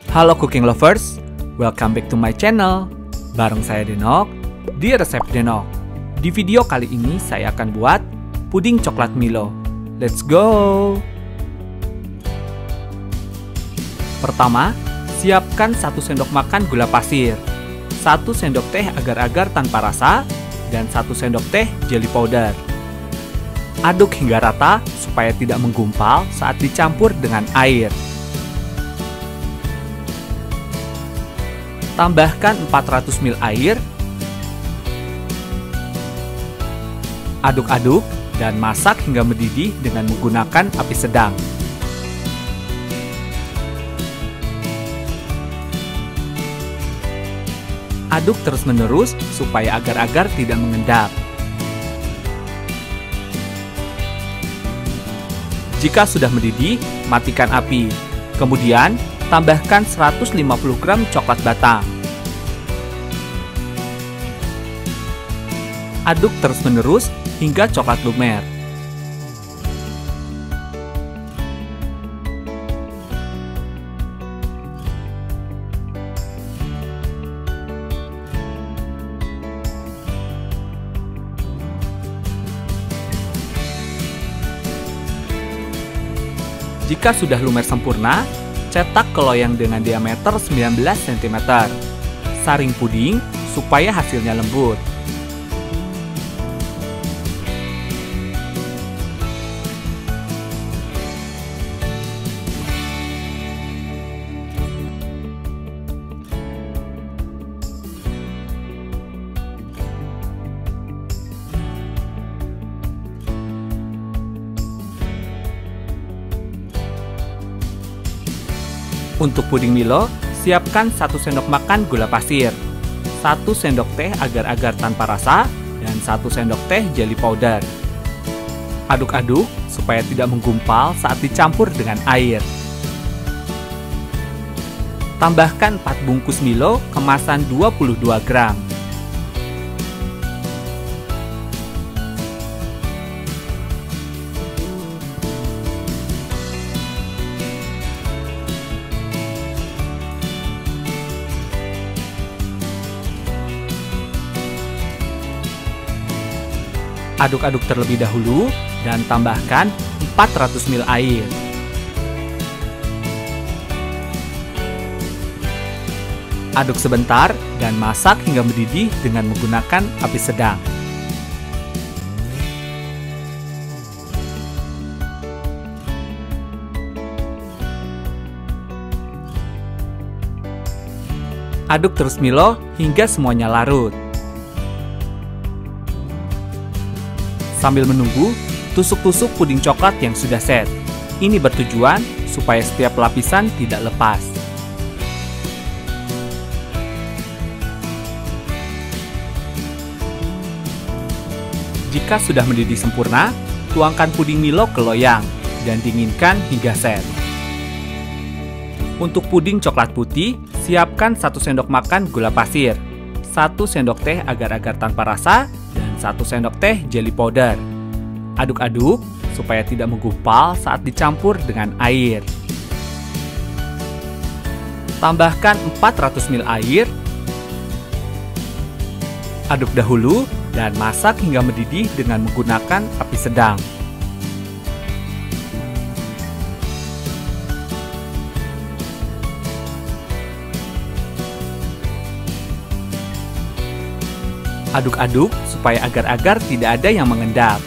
Halo cooking lovers, welcome back to my channel. Bareng saya Denok, di resep Denok. Di video kali ini saya akan buat puding coklat Milo. Let's go! Pertama, siapkan 1 sendok makan gula pasir, 1 sendok teh agar-agar tanpa rasa, dan 1 sendok teh jelly powder. Aduk hingga rata supaya tidak menggumpal saat dicampur dengan air. Tambahkan 400 ml air. Aduk-aduk dan masak hingga mendidih dengan menggunakan api sedang. Aduk terus-menerus supaya agar-agar tidak mengendap. Jika sudah mendidih, matikan api. Kemudian, tambahkan 150 gram coklat batang. Aduk terus-menerus hingga coklat lumer. Jika sudah lumer sempurna, cetak ke loyang dengan diameter 19 cm. Saring puding supaya hasilnya lembut. Untuk puding Milo, siapkan 1 sendok makan gula pasir, 1 sendok teh agar-agar tanpa rasa, dan 1 sendok teh jelly powder. Aduk-aduk supaya tidak menggumpal saat dicampur dengan air. Tambahkan 4 bungkus Milo kemasan 22 gram. Aduk-aduk terlebih dahulu dan tambahkan 400 ml air. Aduk sebentar dan masak hingga mendidih dengan menggunakan api sedang. Aduk terus Milo hingga semuanya larut. Sambil menunggu, tusuk-tusuk puding coklat yang sudah set. Ini bertujuan supaya setiap lapisan tidak lepas. Jika sudah mendidih sempurna, tuangkan puding Milo ke loyang dan dinginkan hingga set. Untuk puding coklat putih, siapkan 1 sendok makan gula pasir, 1 sendok teh agar-agar tanpa rasa, dan 1 sendok teh jelly powder. Aduk-aduk supaya tidak menggumpal saat dicampur dengan air. Tambahkan 400 ml air. Aduk dahulu dan masak hingga mendidih dengan menggunakan api sedang. Aduk-aduk supaya agar-agar tidak ada yang mengendap.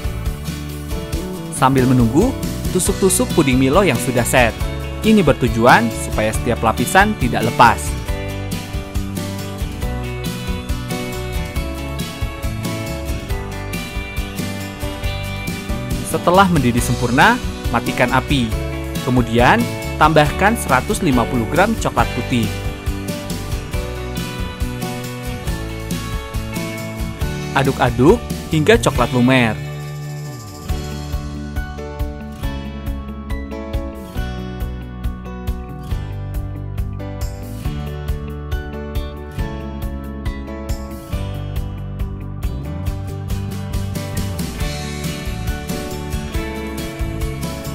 Sambil menunggu, tusuk-tusuk puding Milo yang sudah set. Ini bertujuan supaya setiap lapisan tidak lepas. Setelah mendidih sempurna, matikan api. Kemudian, tambahkan 150 gram coklat putih. Aduk-aduk hingga coklat lumer.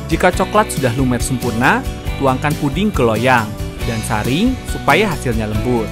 Jika coklat sudah lumer sempurna, tuangkan puding ke loyang dan saring supaya hasilnya lembut.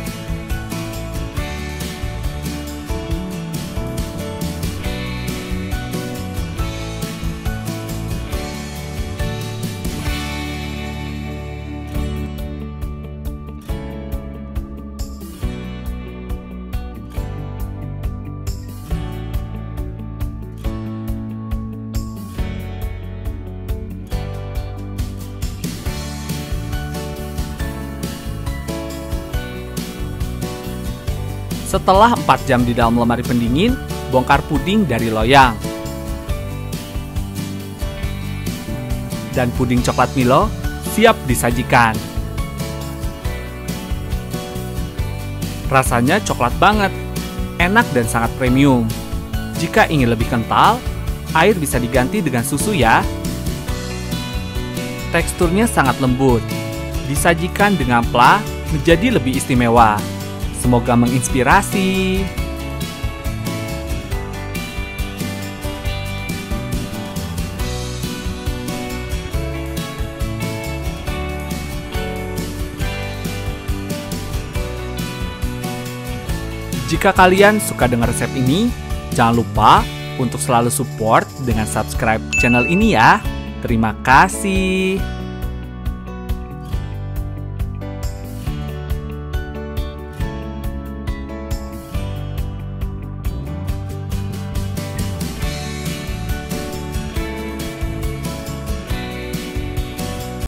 Setelah 4 jam di dalam lemari pendingin, bongkar puding dari loyang. Dan puding coklat Milo siap disajikan. Rasanya coklat banget, enak dan sangat premium. Jika ingin lebih kental, air bisa diganti dengan susu ya. Teksturnya sangat lembut. Disajikan dengan pla menjadi lebih istimewa. Semoga menginspirasi. Jika kalian suka dengan resep ini, jangan lupa untuk selalu support dengan subscribe channel ini ya. Terima kasih.